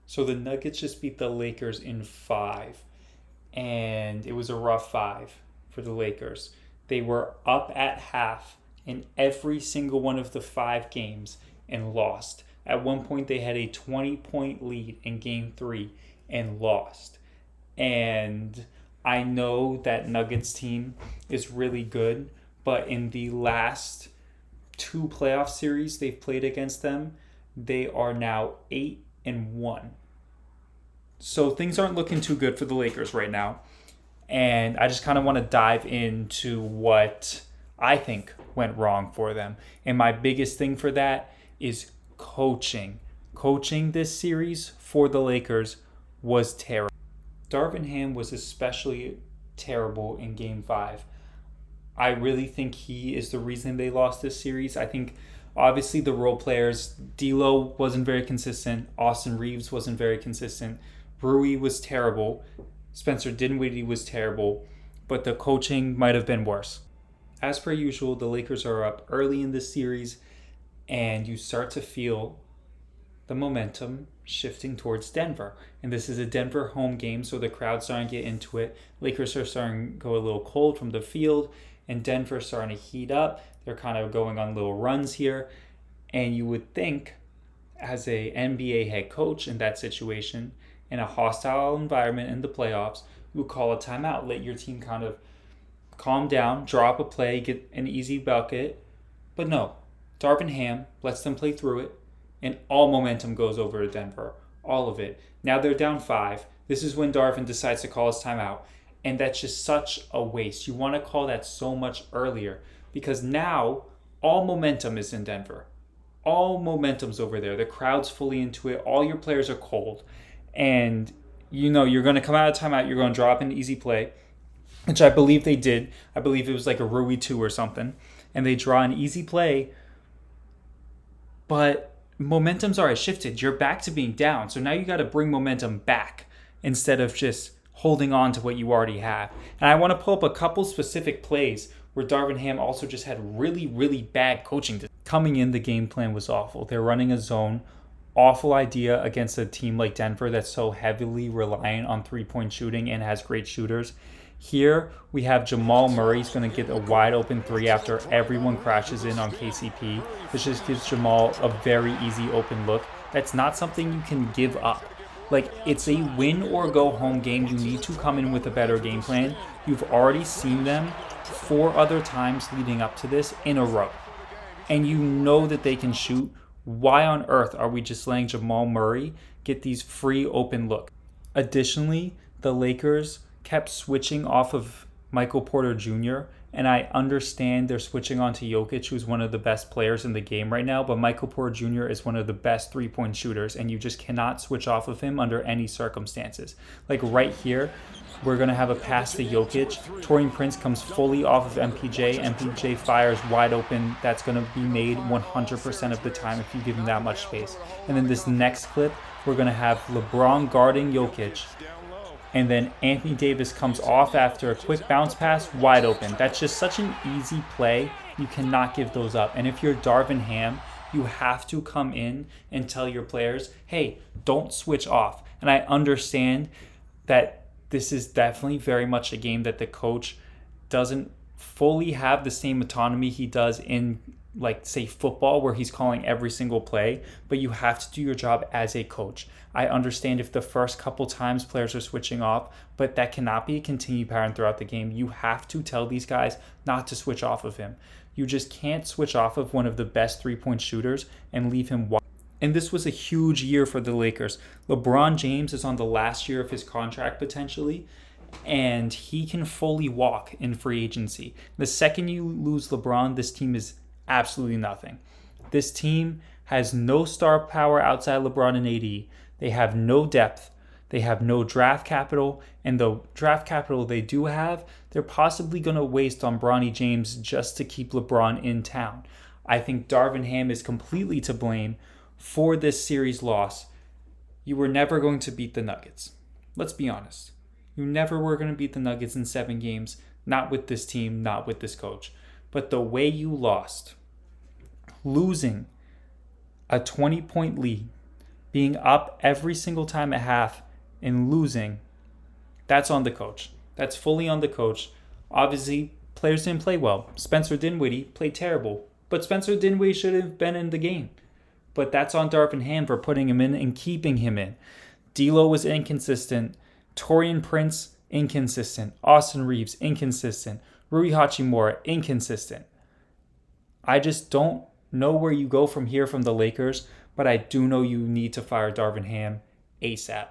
So the Nuggets just beat the Lakers in 5, and it was a rough 5 for the Lakers. They were up at half in every single one of the 5 games and lost. At one point, they had a 20-point lead in game 3 and lost. And I know that Nuggets team is really good, but in the last 2 playoff series they've played against them, they are now 8-1. So things aren't looking too good for the Lakers right now. And I just kind of want to dive into what I think went wrong for them. And my biggest thing for that is coaching. Coaching this series for the Lakers was terrible. Darvin Ham was especially terrible in Game 5. I really think he is the reason they lost this series. I think obviously the role players, D'Lo wasn't very consistent. Austin Reeves wasn't very consistent. Rui was terrible. Spencer Dinwiddie was terrible. But the coaching might have been worse. As per usual, the Lakers are up early in this series, and you start to feel the momentum shifting towards Denver. And this is a Denver home game, so the crowd's starting to get into it. Lakers are starting to go a little cold from the field, and Denver's starting to heat up. They're kind of going on little runs here. And you would think, as a NBA head coach in that situation, in a hostile environment in the playoffs, you would call a timeout, let your team kind of calm down, drop a play, get an easy bucket. But no, Darvin Ham lets them play through it, and all momentum goes over to Denver. All of it. Now they're down 5. This is when Darvin decides to call his timeout. And that's just such a waste. You want to call that so much earlier, because now all momentum is in Denver. All momentum's over there. The crowd's fully into it. All your players are cold. And you know you're going to come out of timeout. You're going to drop an easy play, which I believe they did. I believe it was like a Rui 2 or something. And they draw an easy play. But momentum's already shifted. You're back to being down. So now you got to bring momentum back instead of just holding on to what you already have. And I want to pull up a couple specific plays where Darvin Ham also just had really, really bad coaching. Coming in, the game plan was awful. They're running a zone. Awful idea against a team like Denver that's so heavily reliant on three-point shooting and has great shooters. Here we have Jamal Murray's going to get a wide open 3 after everyone crashes in on KCP, which just gives Jamal a very easy open look. That's not something you can give up. Like, it's a win or go home game. You need to come in with a better game plan. You've already seen them 4 other times leading up to this in a row. And you know that they can shoot. Why on earth are we just letting Jamal Murray get these free open looks? Additionally, the Lakers kept switching off of Michael Porter Jr., and I understand they're switching on to Jokic, who's one of the best players in the game right now, but Michael Porter Jr. is one of the best three-point shooters, and you just cannot switch off of him under any circumstances. Like right here, we're going to have a pass to Jokic. Taurean Prince comes fully off of MPJ. MPJ fires wide open. That's going to be made 100% of the time if you give him that much space. And then this next clip, we're going to have LeBron guarding Jokic. And then Anthony Davis comes off after a quick bounce pass, wide open. That's just such an easy play. You cannot give those up. And if you're Darvin Ham, you have to come in and tell your players, hey, don't switch off. And I understand that this is definitely very much a game that the coach doesn't fully have the same autonomy he does in, like, say, football, where he's calling every single play, but you have to do your job as a coach. I understand if the first couple times players are switching off, but that cannot be a continued pattern throughout the game. You have to tell these guys not to switch off of him. You just can't switch off of one of the best three-point shooters and leave him wide. And this was a huge year for the Lakers. LeBron James is on the last year of his contract potentially, and he can fully walk in free agency. The second you lose LeBron, this team is absolutely nothing. This team has no star power outside LeBron and AD. They have no depth. They have no draft capital. And the draft capital they do have, they're possibly going to waste on Bronny James just to keep LeBron in town. I think Darvin Ham is completely to blame for this series loss. You were never going to beat the Nuggets. Let's be honest. You never were going to beat the Nuggets in 7 games. Not with this team, not with this coach. But the way you lost, losing a 20-point lead being up every single time at half and losing, that's on the coach. That's fully on the coach. Obviously, players didn't play well. Spencer Dinwiddie played terrible. But Spencer Dinwiddie should have been in the game. But that's on Darvin Ham for putting him in and keeping him in. D'Lo was inconsistent. Taurean Prince, inconsistent. Austin Reeves, inconsistent. Rui Hachimura, inconsistent. I just don't know where you go from here from the Lakers, but I do know you need to fire Darvin Ham ASAP.